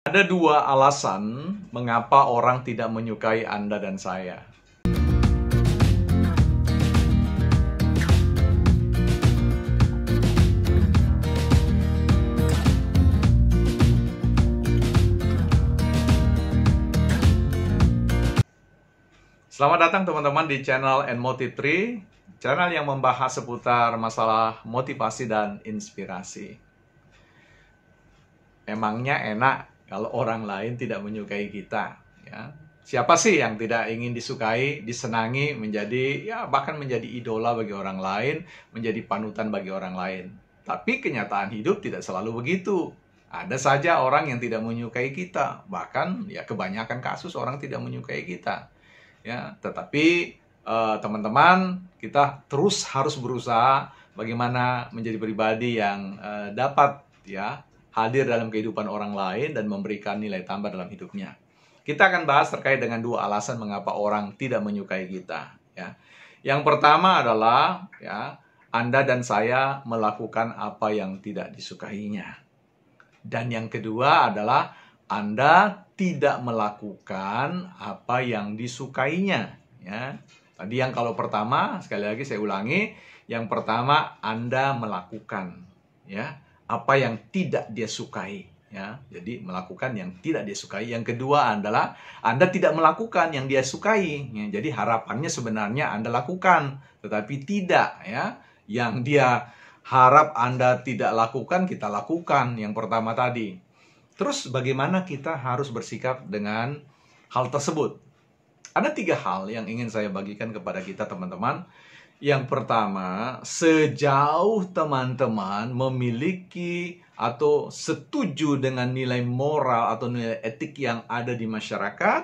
Ada dua alasan mengapa orang tidak menyukai Anda dan saya. Selamat datang teman-teman di channel Enmoti3, channel yang membahas seputar masalah motivasi dan inspirasi. Emangnya enak kalau orang lain tidak menyukai kita, ya. Siapa sih yang tidak ingin disukai, disenangi, bahkan menjadi idola bagi orang lain, menjadi panutan bagi orang lain. Tapi kenyataan hidup tidak selalu begitu. Ada saja orang yang tidak menyukai kita, bahkan kebanyakan kasus orang tidak menyukai kita. Ya, tetapi teman-teman, kita terus harus berusaha bagaimana menjadi pribadi yang dapat hadir dalam kehidupan orang lain dan memberikan nilai tambah dalam hidupnya. Kita akan bahas terkait dengan dua alasan mengapa orang tidak menyukai kita. Ya. Yang pertama adalah Anda dan saya melakukan apa yang tidak disukainya. Dan yang kedua adalah Anda tidak melakukan apa yang disukainya. Ya. Tadi yang kalau pertama, sekali lagi saya ulangi, yang pertama Anda melakukan apa yang tidak dia sukai. Ya. Jadi melakukan yang tidak dia sukai. Yang kedua adalah Anda tidak melakukan yang dia sukai. Ya. Jadi harapannya sebenarnya Anda lakukan, tetapi tidak. Ya. Yang dia harap Anda tidak lakukan, kita lakukan. Yang pertama tadi. Terus bagaimana kita harus bersikap dengan hal tersebut? Ada 3 hal yang ingin saya bagikan kepada kita teman-teman. Yang pertama, sejauh teman-teman memiliki atau setuju dengan nilai moral atau nilai etik yang ada di masyarakat,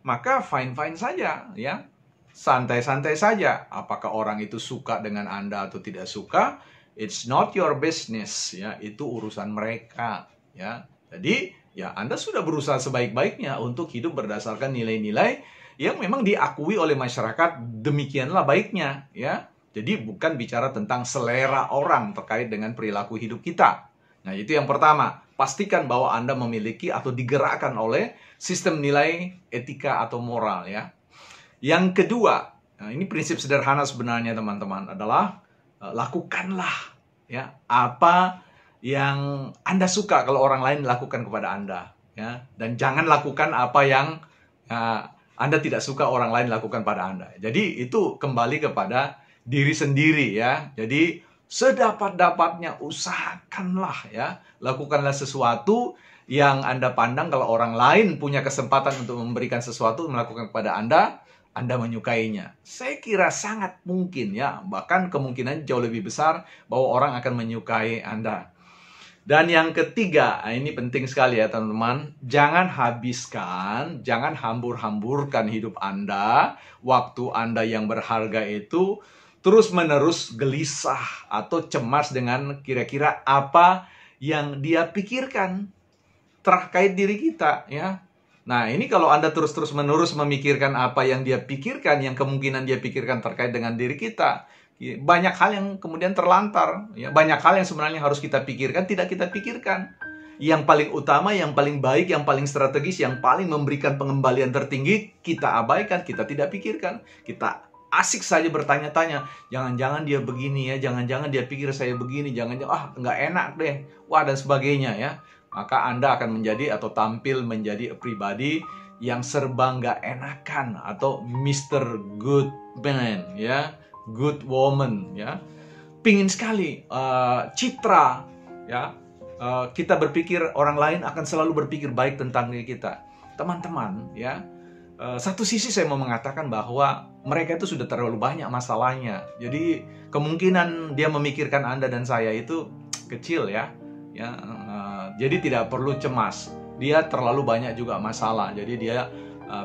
maka fine-fine saja, ya. Santai-santai saja. Apakah orang itu suka dengan Anda atau tidak suka? It's not your business, ya. Itu urusan mereka, ya. Jadi, Anda sudah berusaha sebaik-baiknya untuk hidup berdasarkan nilai-nilai yang memang diakui oleh masyarakat, demikianlah baiknya, ya. Jadi bukan bicara tentang selera orang terkait dengan perilaku hidup kita. Nah, itu yang pertama. Pastikan bahwa Anda memiliki atau digerakkan oleh sistem nilai etika atau moral, ya. Yang kedua, ini prinsip sederhana sebenarnya teman-teman, adalah lakukanlah apa yang Anda suka kalau orang lain lakukan kepada Anda, ya. Dan jangan lakukan apa yang Anda tidak suka orang lain lakukan pada Anda. Jadi itu kembali kepada diri sendiri, ya. Jadi sedapat-dapatnya usahakanlah, ya. Lakukanlah sesuatu yang Anda pandang kalau orang lain punya kesempatan untuk memberikan sesuatu, melakukan kepada Anda menyukainya. Saya kira sangat mungkin, ya. Bahkan kemungkinan jauh lebih besar bahwa orang akan menyukai Anda. Dan yang ketiga, ini penting sekali ya teman-teman, jangan hambur-hamburkan hidup Anda, waktu Anda yang berharga itu terus-menerus gelisah atau cemas dengan kira-kira apa yang dia pikirkan terkait diri kita, ya. Nah, ini kalau Anda terus-menerus memikirkan apa yang dia pikirkan, yang kemungkinan dia pikirkan terkait dengan diri kita, banyak hal yang kemudian terlantar, ya. Banyak hal yang sebenarnya harus kita pikirkan, tidak kita pikirkan. Yang paling utama, yang paling baik, yang paling strategis, yang paling memberikan pengembalian tertinggi, kita abaikan, kita tidak pikirkan. Kita asik saja bertanya-tanya, jangan-jangan dia begini, ya, jangan-jangan dia pikir saya begini, jangan-jangan, nggak enak deh, wah, dan sebagainya, ya. Maka Anda akan menjadi atau tampil menjadi pribadi yang serba nggak enakan, atau Mr. Good Man, ya. Good woman, ya. Pingin sekali citra, ya. Kita berpikir orang lain akan selalu berpikir baik tentang diri kita. Teman-teman, ya. Satu sisi saya mau mengatakan bahwa mereka itu sudah terlalu banyak masalahnya. Jadi kemungkinan dia memikirkan Anda dan saya itu kecil, ya. Jadi tidak perlu cemas. Dia terlalu banyak juga masalah. Jadi dia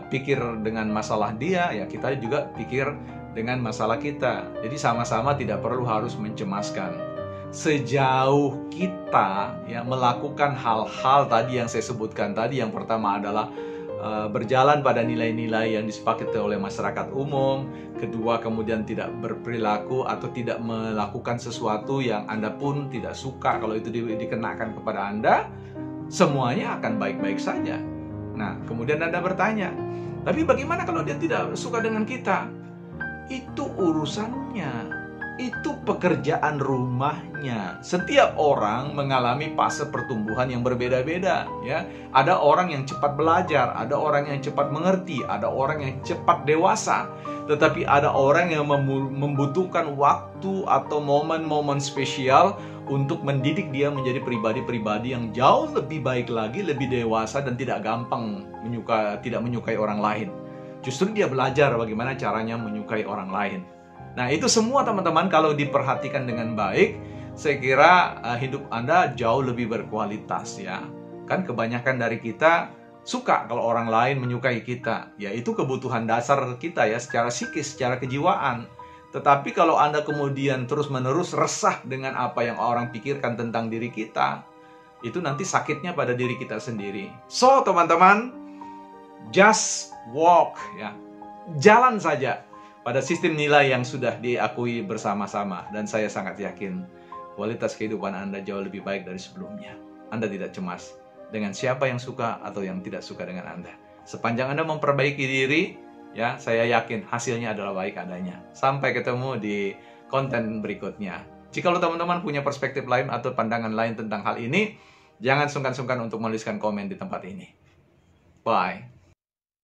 pikir dengan masalah dia, ya kita juga pikir dengan masalah kita. Jadi sama-sama tidak perlu harus mencemaskan. Sejauh kita melakukan hal-hal tadi yang saya sebutkan tadi, yang pertama adalah berjalan pada nilai-nilai yang disepakati oleh masyarakat umum. Kedua, kemudian tidak berperilaku atau tidak melakukan sesuatu yang Anda pun tidak suka kalau itu dikenakan kepada Anda. semuanya akan baik-baik saja. Nah, kemudian Anda bertanya, tapi bagaimana kalau dia tidak suka dengan kita? Itu urusannya. Itu pekerjaan rumahnya. Setiap orang mengalami fase pertumbuhan yang berbeda-beda, ya. Ada orang yang cepat belajar, ada orang yang cepat mengerti, ada orang yang cepat dewasa. Tetapi ada orang yang membutuhkan waktu atau momen-momen spesial untuk mendidik dia menjadi pribadi-pribadi yang jauh lebih baik lagi, lebih dewasa dan tidak gampang tidak menyukai orang lain. Justru dia belajar bagaimana caranya menyukai orang lain. Nah, itu semua teman-teman kalau diperhatikan dengan baik, saya kira hidup Anda jauh lebih berkualitas, ya. Kan kebanyakan dari kita suka kalau orang lain menyukai kita. Ya, itu kebutuhan dasar kita ya, secara psikis, secara kejiwaan. Tetapi kalau Anda kemudian terus-menerus resah dengan apa yang orang pikirkan tentang diri kita, itu nanti sakitnya pada diri kita sendiri. So, teman-teman, just walk, ya. Jalan saja pada sistem nilai yang sudah diakui bersama-sama. Dan saya sangat yakin kualitas kehidupan Anda jauh lebih baik dari sebelumnya. Anda tidak cemas dengan siapa yang suka atau yang tidak suka dengan Anda. Sepanjang Anda memperbaiki diri, ya, saya yakin hasilnya adalah baik adanya. Sampai ketemu di konten berikutnya. Jika teman-teman punya perspektif lain atau pandangan lain tentang hal ini, jangan sungkan-sungkan untuk menuliskan komen di tempat ini. Bye.